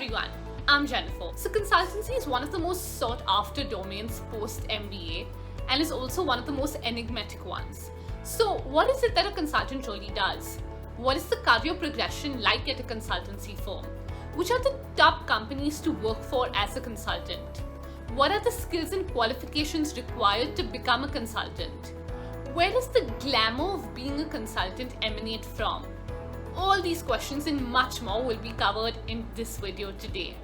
everyone, I'm Jennifer. So consultancy is one of the most sought after domains post MBA and is also one of the most enigmatic ones. So what is it that a consultant really does? What is the career progression like at a consultancy firm? Which are the top companies to work for as a consultant? What are the skills and qualifications required to become a consultant? Where does the glamour of being a consultant emanate from? All these questions and much more will be covered in this video today.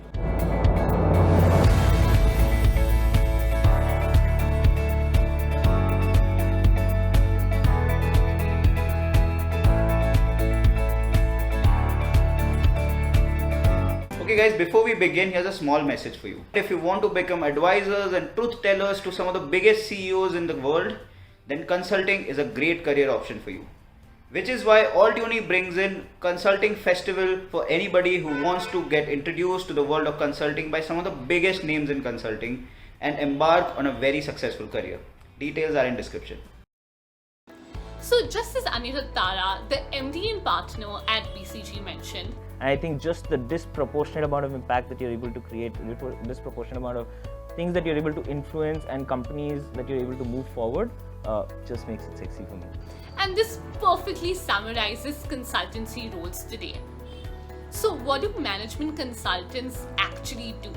Okay guys, before we begin, here's a small message for you. If you want to become advisors and truth tellers to some of the biggest CEOs in the world, then consulting is a great career option for you. Which is why Altuni brings in Consulting Festival for anybody who wants to get introduced to the world of consulting by some of the biggest names in consulting and embark on a very successful career. Details are in description. So just as Anirudh Tara, the MD and partner at BCG mentioned, and I think just the disproportionate amount of impact that you're able to create, disproportionate amount of things that you're able to influence and companies that you're able to move forward just makes it sexy for me. and this perfectly summarizes consultancy roles today. So what do management consultants actually do?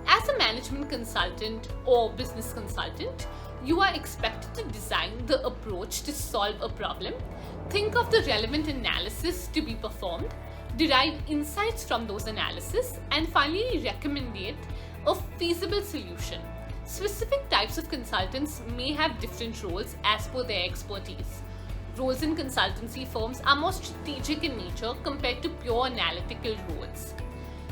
As a management consultant or business consultant, you are expected to design the approach to solve a problem, think of the relevant analysis to be performed, derive insights from those analysis, and finally recommend a feasible solution. Specific types of consultants may have different roles as per their expertise. Roles in consultancy firms are more strategic in nature compared to pure analytical roles.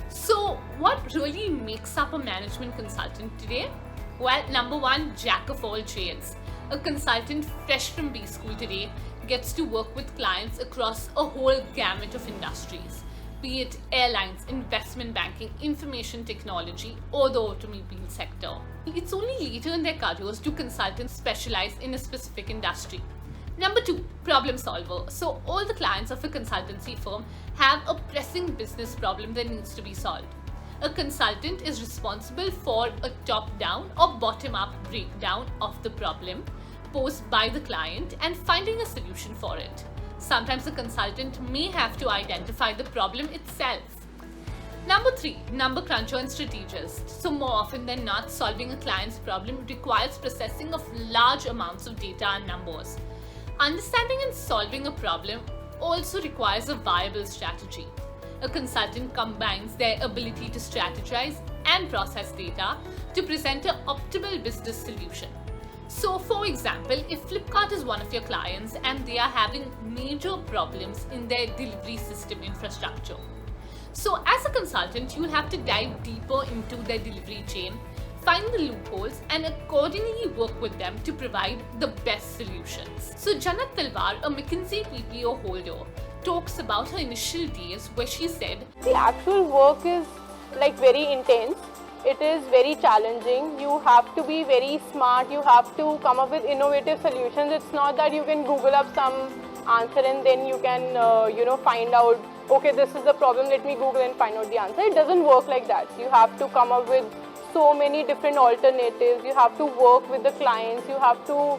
So, what really makes up a management consultant today? Well, number one, jack of all trades. A consultant fresh from B school today gets to work with clients across a whole gamut of industries, be it airlines, investment banking, information technology, or the automobile sector. It's only later in their careers do consultants specialize in a specific industry. Number two, problem solver. So all the clients of a consultancy firm have a pressing business problem that needs to be solved. A consultant is responsible for a top-down or bottom-up breakdown of the problem posed by the client and finding a solution for it. Sometimes a consultant may have to identify the problem itself. Number three, number cruncher and strategist. So more often than not, solving a client's problem requires processing of large amounts of data and numbers. Understanding and solving a problem also requires a viable strategy. A consultant combines their ability to strategize and process data to present an optimal business solution. So for example, if Flipkart is one of your clients and they are having major problems in their delivery system infrastructure. So as a consultant, you'll have to dive deeper into their delivery chain, find the loopholes and accordingly work with them to provide the best solutions. So Janat Talwar, a McKinsey PPO holder, talks about her initial days where she said, the actual work is very intense. It is very challenging. You have to be very smart. You have to come up with innovative solutions. It's not that you can Google up some answer and then you can find out, okay, this is the problem, let me Google and find out the answer. It doesn't work like that. You have to come up with so many different alternatives. You have to work with the clients. You have to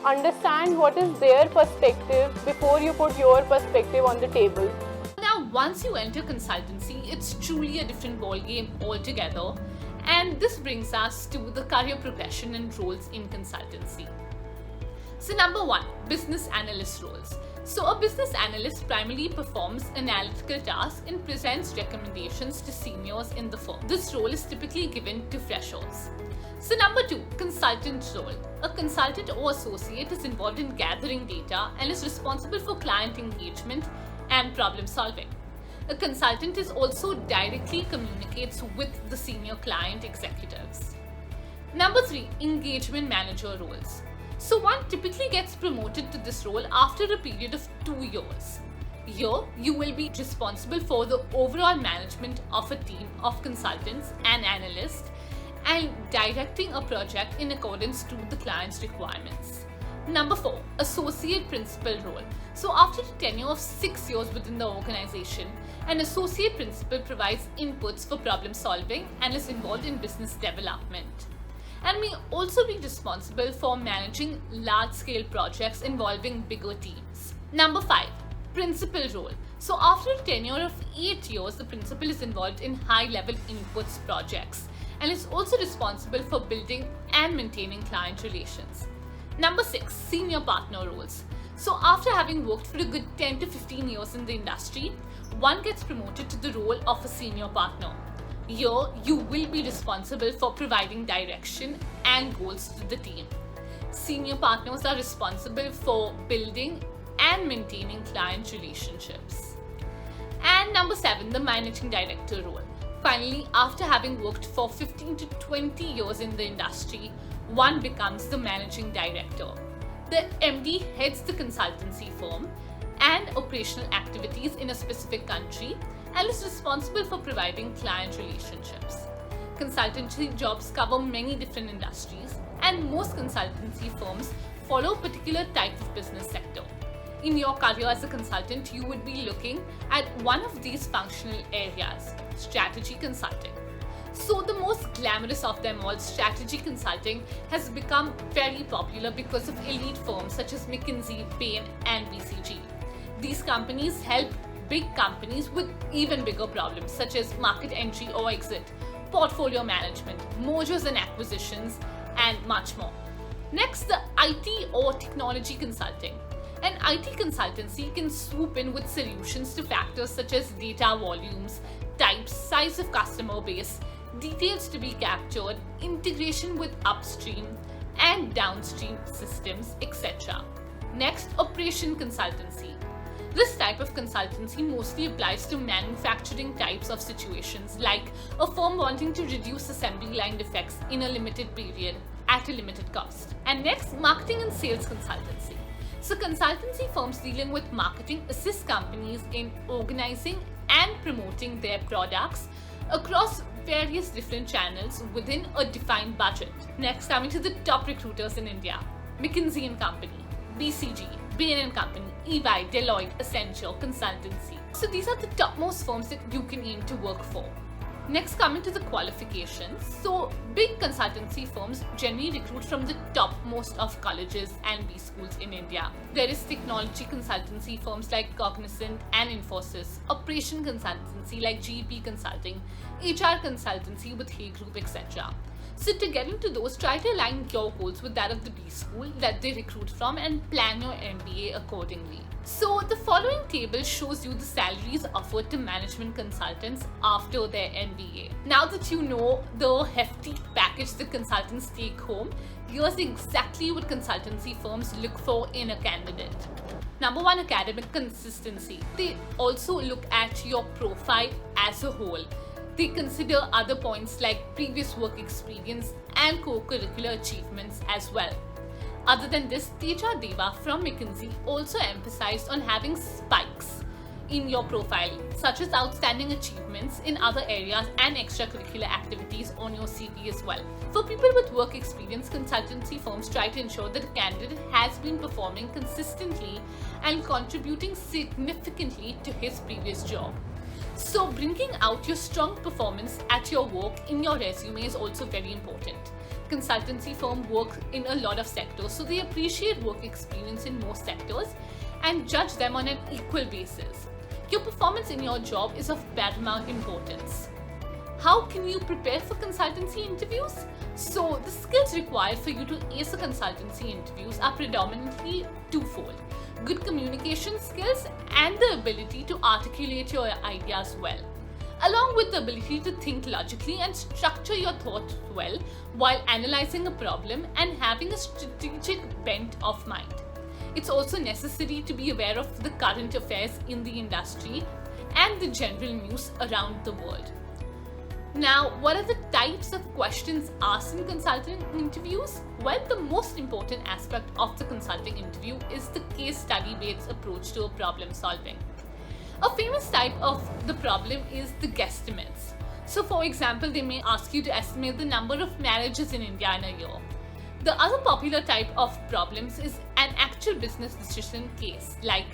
understand what is their perspective before you put your perspective on the table. now once you enter consultancy, it's truly a different ballgame altogether. And this brings us to the career progression and roles in consultancy. So number one, business analyst roles. So a business analyst primarily performs analytical tasks and presents recommendations to seniors in the firm. This role is typically given to freshers. So number two, consultant role. A consultant or associate is involved in gathering data and is responsible for client engagement and problem solving. A consultant is also directly communicates with the senior client executives. Number three, engagement manager roles. So one typically gets promoted to this role after a period of 2 years. Here, you will be responsible for the overall management of a team of consultants and analysts and directing a project in accordance to the client's requirements. Number 4, associate principal role. So after a tenure of 6 years within the organization, An associate principal provides inputs for problem solving and is involved in business development, and may also be responsible for managing large-scale projects involving bigger teams. Number 5, principal role. So after a tenure of 8 years, the principal is involved in high-level inputs projects and is also responsible for building and maintaining client relations. Number 6, senior partner roles. So after having worked for a good 10 to 15 years in the industry, one gets promoted to the role of a senior partner. Here, you will be responsible for providing direction and goals to the team. Senior partners are responsible for building and maintaining client relationships. And number 7, the managing director role. Finally, after having worked for 15 to 20 years in the industry, one becomes the managing director. The MD heads the consultancy firm and operational activities in a specific country and is responsible for providing client relationships. Consultancy jobs cover many different industries, and most consultancy firms follow a particular type of business sector. In your career as a consultant, you would be looking at one of these functional areas, strategy consulting. So the most glamorous of them all, strategy consulting, has become very popular because of elite firms such as McKinsey, Bain and BCG. These companies help big companies with even bigger problems such as market entry or exit, portfolio management, mergers and acquisitions, and much more. Next, the IT or technology consulting. An IT consultancy can swoop in with solutions to factors such as data volumes, types, size of customer base, details to be captured, integration with upstream and downstream systems, etc. Next, operation consultancy. This type of consultancy mostly applies to manufacturing types of situations, like a firm wanting to reduce assembly line defects in a limited period at a limited cost. And next, marketing and sales consultancy. So consultancy firms dealing with marketing assist companies in organizing and promoting their products across various different channels within a defined budget. Next, coming to the top recruiters in India: McKinsey & Company, BCG, Bain & Company, EY, Deloitte, Accenture, Consultancy. So these are the topmost firms that you can aim to work for. Next, coming to the qualifications. So big consultancy firms generally recruit from the topmost of colleges and B schools in India. There is technology consultancy firms like Cognizant and Infosys, operation consultancy like GEP Consulting, HR consultancy with Hay Group, etc. So to get into those, try to align your goals with that of the B school that they recruit from and plan your MBA accordingly. So the following table shows you the salaries offered to management consultants after their MBA. Now that you know the hefty package the consultants take home, here's exactly what consultancy firms look for in a candidate. Number 1, academic consistency. They also look at your profile as a whole. They consider other points like previous work experience and co-curricular achievements as well. Other than this, Teja Deva from McKinsey also emphasized on having spikes in your profile, such as outstanding achievements in other areas and extracurricular activities on your CV as well. For people with work experience, consultancy firms try to ensure that a candidate has been performing consistently and contributing significantly to his previous job. So bringing out your strong performance at your work in your resume is also very important. Consultancy firms work in a lot of sectors, so they appreciate work experience in most sectors and judge them on an equal basis. Your performance in your job is of paramount importance. How can you prepare for consultancy interviews? So the skills required for you to ace a consultancy interviews are predominantly twofold: good communication skills and the ability to articulate your ideas well, along with the ability to think logically and structure your thoughts well while analyzing a problem and having a strategic bent of mind. It's also necessary to be aware of the current affairs in the industry and the general news around the world. Now, what are the types of questions asked in consulting interviews? Well, the most important aspect of the consulting interview is the case study based approach to a problem solving. A famous type of the problem is the guesstimates. So for example, they may ask you to estimate the number of marriages in India in a year. The other popular type of problems is an actual business decision case, like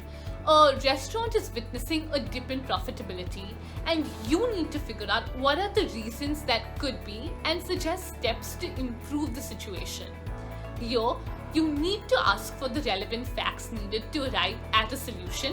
A restaurant is witnessing a dip in profitability, and you need to figure out what are the reasons that could be and suggest steps to improve the situation. Here, you need to ask for the relevant facts needed to arrive at a solution,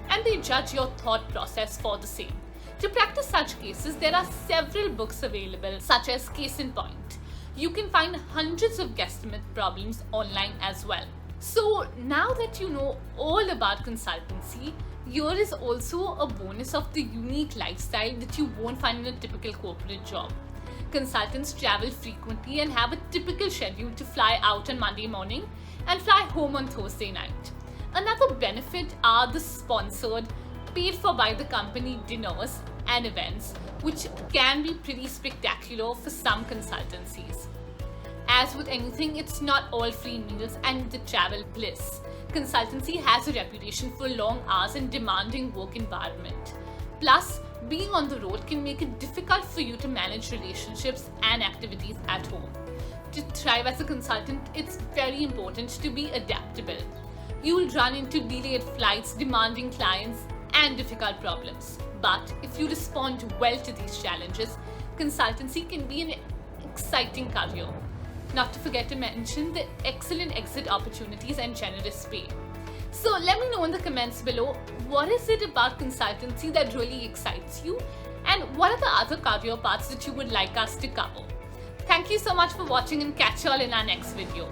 and they judge your thought process for the same. To practice such cases, there are several books available, such as Case in Point. You can find hundreds of guesstimate problems online as well. So now that you know all about consultancy, here is also a bonus of the unique lifestyle that you won't find in a typical corporate job. Consultants travel frequently and have a typical schedule to fly out on Monday morning and fly home on Thursday night. Another benefit are the sponsored, paid for by the company dinners and events, which can be pretty spectacular for some consultancies. As with anything, it's not all free meals and the travel bliss. Consultancy has a reputation for long hours and demanding work environment. Plus, being on the road can make it difficult for you to manage relationships and activities at home. To thrive as a consultant, it's very important to be adaptable. You'll run into delayed flights, demanding clients, and difficult problems. But if you respond well to these challenges, consultancy can be an exciting career. Not to forget to mention the excellent exit opportunities and generous pay. So let me know in the comments below, what is it about consultancy that really excites you? And what are the other career paths that you would like us to cover? Thank you so much for watching, and catch you all in our next video.